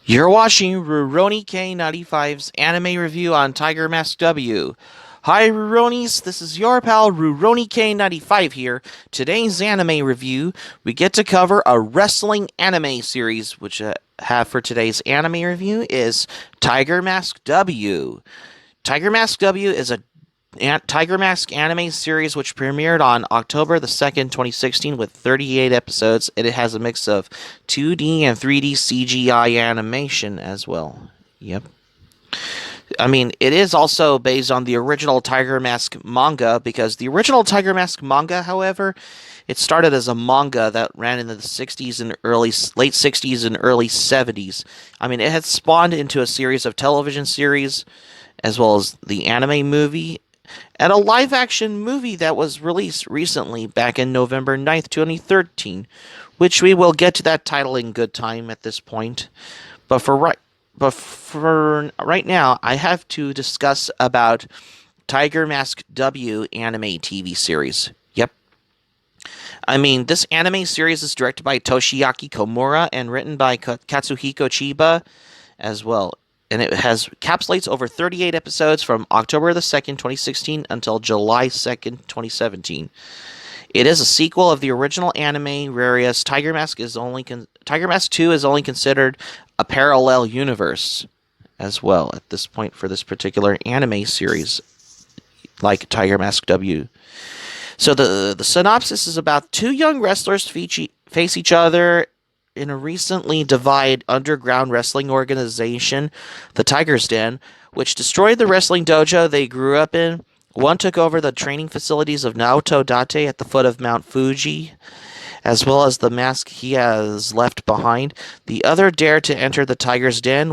You're watching Rurouni K95's anime review on Tiger Mask W. Hi Ruronis, this is your pal Rurouni K95 here. Today's anime review, we get to cover a wrestling anime series, which have for today's anime review is Tiger Mask W. Tiger Mask W is a Tiger Mask anime series which premiered on October the 2nd, 2016 with 38 episodes, and it has a mix of 2D and 3D CGI animation as well. Yep. I mean, it is also based on the original Tiger Mask manga, because the original Tiger Mask manga, however, it started as a manga that ran in the 60s and late 60s and early 70s. I mean, it had spawned into a series of television series as well as the anime movie and a live-action movie that was released recently back in November 9th, 2013, which we will get to that title in good time at this point. But for right now, I have to discuss about Tiger Mask W anime TV series. Yep. I mean, this anime series is directed by Toshiaki Komura and written by Katsuhiko Chiba as well. And it has encapsulates over 38 episodes from October the 2nd, 2016 until July 2nd, 2017. It is a sequel of the original anime, whereas Tiger Mask 2 is only considered a parallel universe as well at this point for this particular anime series, like Tiger Mask W. So the synopsis is about two young wrestlers face each other in a recently divided underground wrestling organization, the Tiger's Den, which destroyed the wrestling dojo they grew up in. One took over the training facilities of Naoto Date at the foot of Mount Fuji, as well as the mask he has left behind. The other dared to enter the Tiger's Den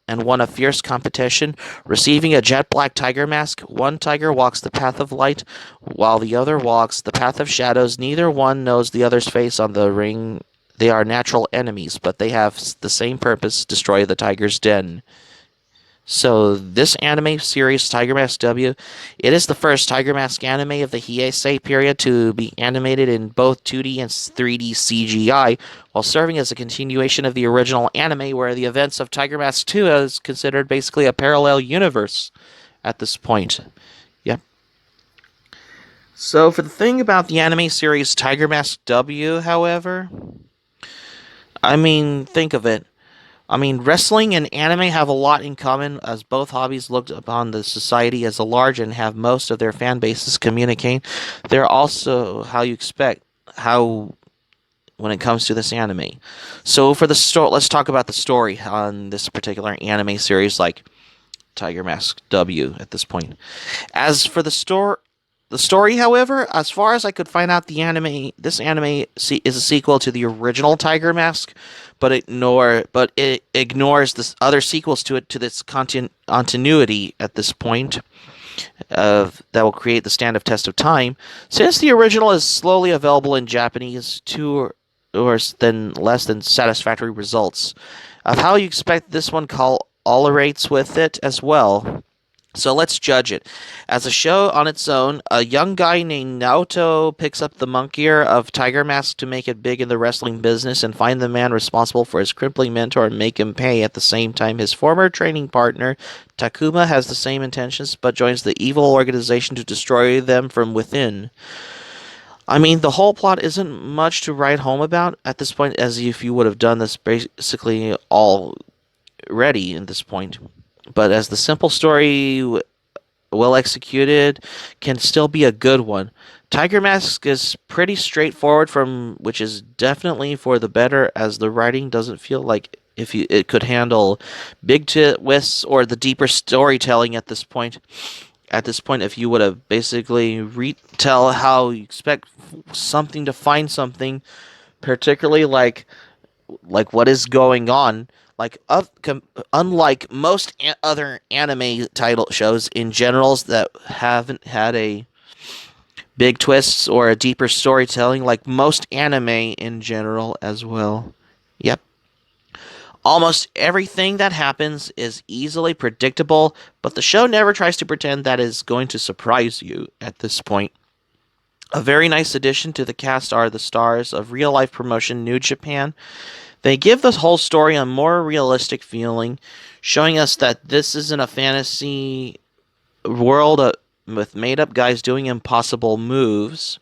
and won a fierce competition, receiving a jet black tiger mask. One tiger walks the path of light, while the other walks the path of shadows. Neither one knows the other's face on the ring. They are natural enemies, but they have the same purpose: destroy the Tiger's Den. So this anime series, Tiger Mask W, it is the first Tiger Mask anime of the Heisei period to be animated in both 2D and 3D CGI, while serving as a continuation of the original anime, where the events of Tiger Mask 2 is considered basically a parallel universe at this point. Yep. So for the thing about the anime series Tiger Mask W, however, I mean, think of it. I mean, wrestling and anime have a lot in common, as both hobbies looked upon the society as a large and have most of their fan bases communicate. They're also how you expect when it comes to this anime. So for the story, let's talk about the story on this particular anime series, like Tiger Mask W at this point. As for the story, however, as far as I could find out, this anime is a sequel to the original Tiger Mask, but it ignores the other sequels to it to this continuity at this point that will create the stand-up test of time. Since the original is slowly available in Japanese, two or less than satisfactory results of how you expect this one tolerates with it as well. So let's judge it. As a show on its own, a young guy named Naoto picks up the monkey of Tiger Mask to make it big in the wrestling business and find the man responsible for his crippling mentor and make him pay. At the same time, his former training partner, Takuma, has the same intentions but joins the evil organization to destroy them from within. I mean, the whole plot isn't much to write home about at this point, as if you would have done this basically already at this point. But as the simple story, well executed, can still be a good one. Tiger Mask is pretty straightforward, which is definitely for the better, as the writing doesn't feel like it could handle big twists or the deeper storytelling at this point. At this point, if you would have basically retell how you expect something to find something, particularly like what is going on. Unlike most other anime title shows in general that haven't had a big twists or a deeper storytelling, like most anime in general as well. Yep. Almost everything that happens is easily predictable, but the show never tries to pretend that is going to surprise you at this point. A very nice addition to the cast are the stars of real-life promotion New Japan. They give the whole story a more realistic feeling, showing us that this isn't a fantasy world with made up guys doing impossible moves,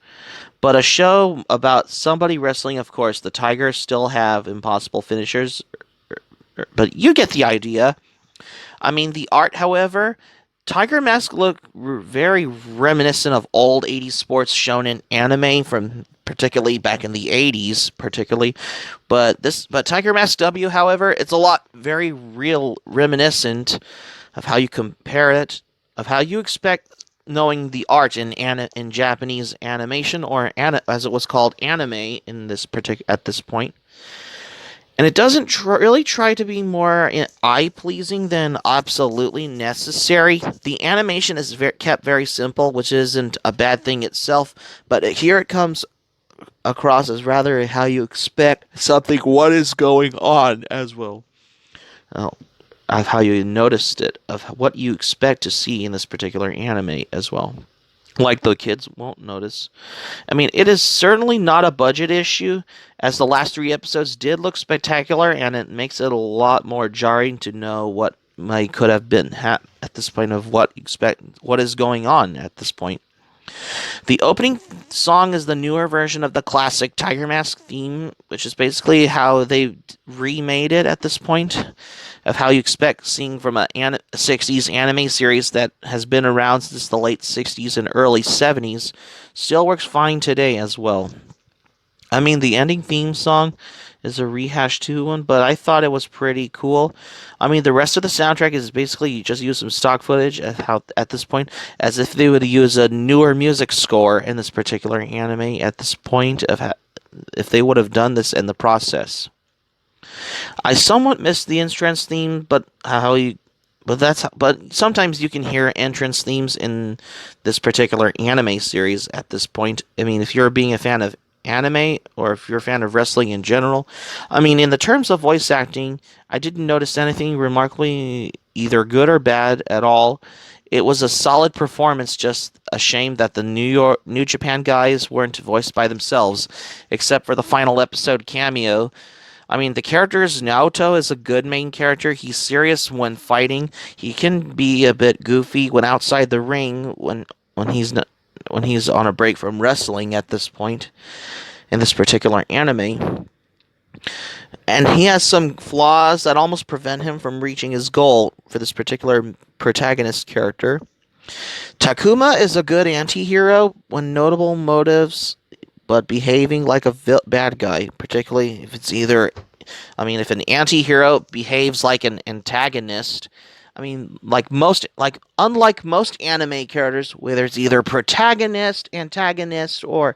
but a show about somebody wrestling. Of course, the Tigers still have impossible finishers, but you get the idea. I mean, the art, however, Tiger Mask looked very reminiscent of old 80s sports shonen anime from particularly back in the 80s, particularly. But Tiger Mask W, however, it's a lot very real reminiscent of how you compare it, of how you expect knowing the art in Japanese animation or as it was called anime in this at this point. And it doesn't really try to be more eye pleasing than absolutely necessary. The animation is kept very simple, which isn't a bad thing itself, but here it comes across as rather how you expect something, what is going on as well. Oh, of how you noticed it, of what you expect to see in this particular anime as well. Like the kids won't notice. I mean, it is certainly not a budget issue, as the last three episodes did look spectacular, and it makes it a lot more jarring to know what might could have been at this point of what is going on at this point. The opening song is the newer version of the classic Tiger Mask theme, which is basically how they remade it at this point, of how you expect seeing from a 60s anime series that has been around since the late 60s and early 70s, still works fine today as well. I mean, the ending theme song is a rehash to one, but I thought it was pretty cool. I mean, the rest of the soundtrack is basically just use some stock footage at this point, as if they would use a newer music score in this particular anime at this point if they would have done this in the process. I somewhat missed the entrance theme, but sometimes you can hear entrance themes in this particular anime series at this point. I mean, if you're being a fan of anime or if you're a fan of wrestling in general, I mean, in the terms of voice acting, I didn't notice anything remarkably either good or bad at all. It was a solid performance, just a shame that the New Japan guys weren't voiced by themselves, except for the final episode cameo. I mean, the character Naoto is a good main character. He's serious when fighting. He can be a bit goofy when outside the ring when he's not, when he's on a break from wrestling at this point in this particular anime. And he has some flaws that almost prevent him from reaching his goal for this particular protagonist character. Takuma is a good anti-hero when notable motives but behaving like a bad guy, particularly if it's either, I mean, if an anti-hero behaves like an antagonist, I mean, unlike most anime characters, where there's either protagonist, antagonist, or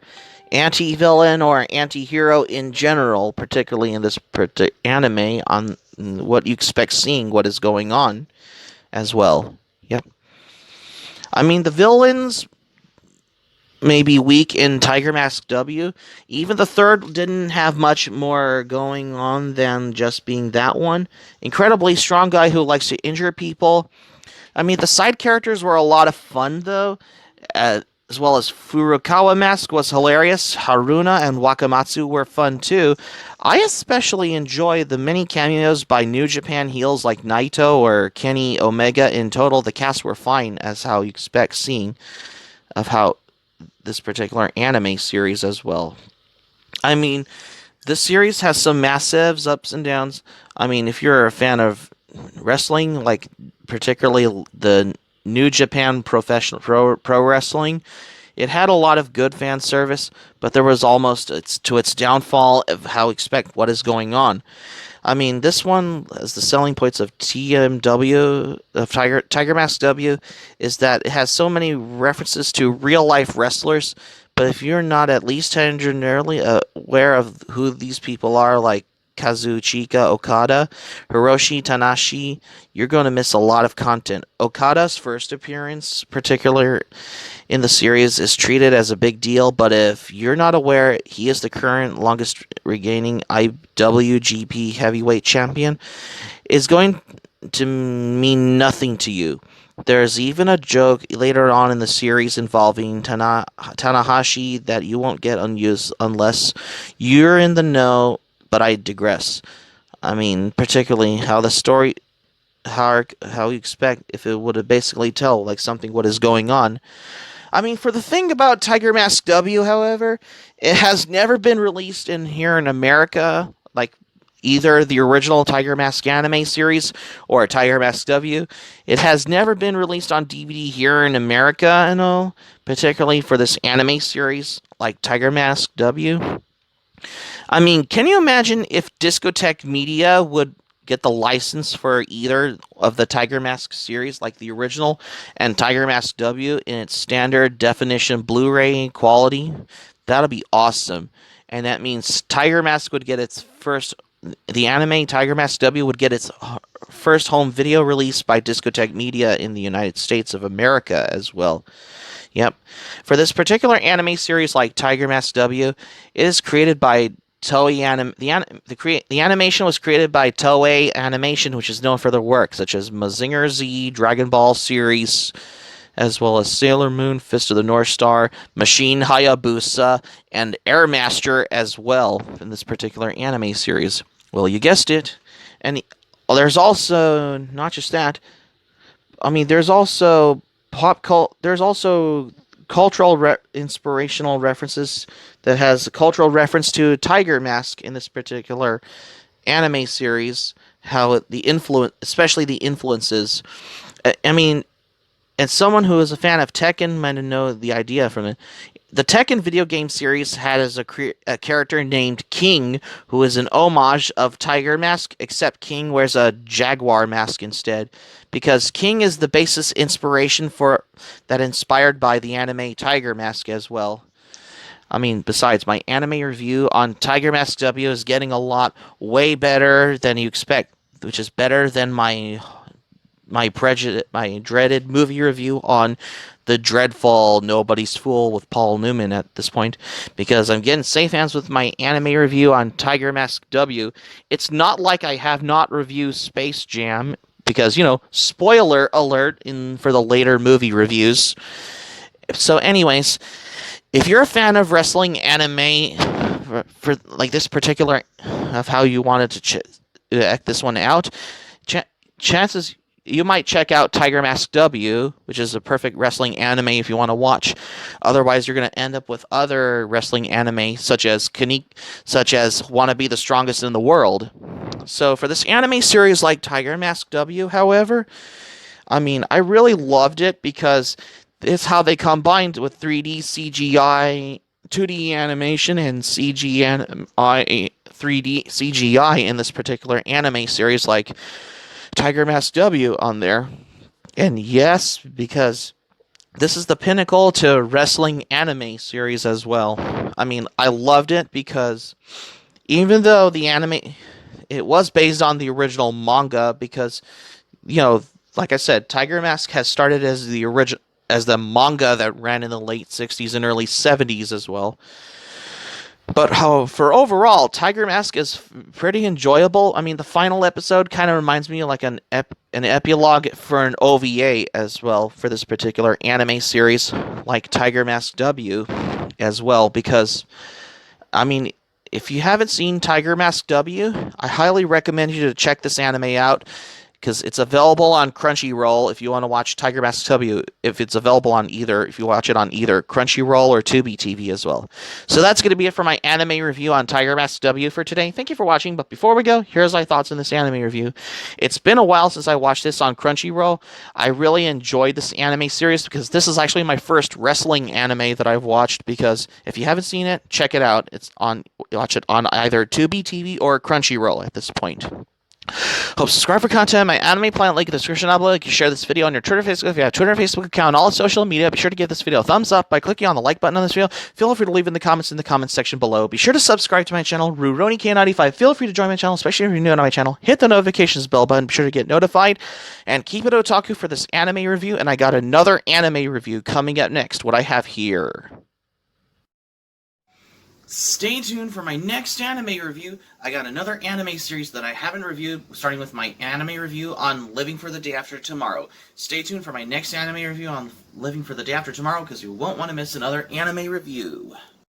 anti-villain or anti-hero in general, particularly in this anime, on what you expect seeing what is going on as well. Yep. I mean, the villains maybe weak in Tiger Mask W. Even the third didn't have much more going on than just being that one. Incredibly strong guy who likes to injure people. I mean, the side characters were a lot of fun, though, as well as Furukawa Mask was hilarious. Haruna and Wakamatsu were fun, too. I especially enjoy the many cameos by New Japan heels like Naito or Kenny Omega. In total, the cast were fine, as how you expect seeing of how this particular anime series as well. I mean, this series has some massive ups and downs. I mean, if you're a fan of wrestling, like particularly the New Japan professional pro wrestling, it had a lot of good fan service, but there was almost its downfall of how expect what is going on. I mean, this one, as the selling points of TMW, of Tiger Mask W, is that it has so many references to real life wrestlers, but if you're not at least generally aware of who these people are, like Kazuchika Okada, Hiroshi Tanahashi, you're going to miss a lot of content. Okada's first appearance, particular in the series, is treated as a big deal, but if you're not aware, he is the current longest regaining IWGP heavyweight champion, is going to mean nothing to you. There's even a joke later on in the series involving Tanahashi that you won't get unused unless you're in the know, but I digress. I mean, particularly how the story, how you expect if it would have basically tell like something what is going on. I mean, for the thing about Tiger Mask W, however, it has never been released in here in America, like either the original Tiger Mask anime series or Tiger Mask W. It has never been released on DVD here in America and all, particularly for this anime series like Tiger Mask W. I mean, can you imagine if Discotek Media would get the license for either of the Tiger Mask series, like the original and Tiger Mask W, in its standard definition Blu-ray quality? That'll be awesome. And that means Tiger Mask would get its first, the anime Tiger Mask W would get its first home video release by Discotek Media in the United States of America as well. Yep. For this particular anime series like Tiger Mask W, it is created by Toei the animation was created by Toei Animation, which is known for their work such as Mazinger Z, Dragon Ball series, as well as Sailor Moon, Fist of the North Star, Machine Hayabusa, and Airmaster as well in this particular anime series. Well, you guessed it. And there's also not just that. I mean, there's also there's also cultural inspirational references that has a cultural reference to Tiger Mask in this particular anime series. How the influence, especially the influences. I mean, and someone who is a fan of Tekken might know the idea from it. The Tekken video game series had as a character named King, who is an homage of Tiger Mask, except King wears a jaguar mask instead, because King is the basis inspiration for that inspired by the anime Tiger Mask as well. I mean, besides, my anime review on Tiger Mask W is getting a lot way better than you expect, which is better than my dreaded movie review on the dreadful Nobody's Fool with Paul Newman at this point, because I'm getting safe hands with my anime review on Tiger Mask W. It's not like I have not reviewed Space Jam, because, you know, spoiler alert for the later movie reviews. So anyways, if you're a fan of wrestling anime for like this particular, of how you wanted to act this one out, chances you might check out Tiger Mask W, which is a perfect wrestling anime if you want to watch. Otherwise, you're going to end up with other wrestling anime such as Wanna Be the Strongest in the World. So for this anime series like Tiger Mask W, however, I mean, I really loved it because it's how they combined with 3D CGI, 2D animation, and 3D CGI in this particular anime series like Tiger Mask W on there. And yes, because this is the pinnacle to wrestling anime series as well. I mean, I loved it because even though the anime, it was based on the original manga, because, you know, like I said, Tiger Mask has started as the manga that ran in the late 60s and early 70s as well. But for overall, Tiger Mask is pretty enjoyable. I mean, the final episode kind of reminds me of like an epilogue for an OVA as well for this particular anime series, like Tiger Mask W as well. Because, I mean, if you haven't seen Tiger Mask W, I highly recommend you to check this anime out, because it's available on Crunchyroll if you want to watch Tiger Mask W, if you watch it on either Crunchyroll or Tubi TV as well. So that's going to be it for my anime review on Tiger Mask W for today. Thank you for watching, but before we go, here's my thoughts on this anime review. It's been a while since I watched this on Crunchyroll. I really enjoyed this anime series because this is actually my first wrestling anime that I've watched, because if you haven't seen it, check it out. Watch it on either Tubi TV or Crunchyroll at this point. Hope subscribe for content. My anime planet link in the description down below. You can share this video on your Twitter, Facebook. If you have a Twitter, Facebook account, all social media, be sure to give this video a thumbs up by clicking on the like button on this video. Feel free to leave in the comments section below. Be sure to subscribe to my channel, RuRoniK95. Feel free to join my channel, especially if you're new to my channel. Hit the notifications bell button. Be sure to get notified. And keep it otaku for this anime review. And I got another anime review coming up next. What I have here. Stay tuned for my next anime review. I got another anime series that I haven't reviewed, starting with my anime review on Living for the Day After Tomorrow. Stay tuned for my next anime review on Living for the Day After Tomorrow, because you won't want to miss another anime review.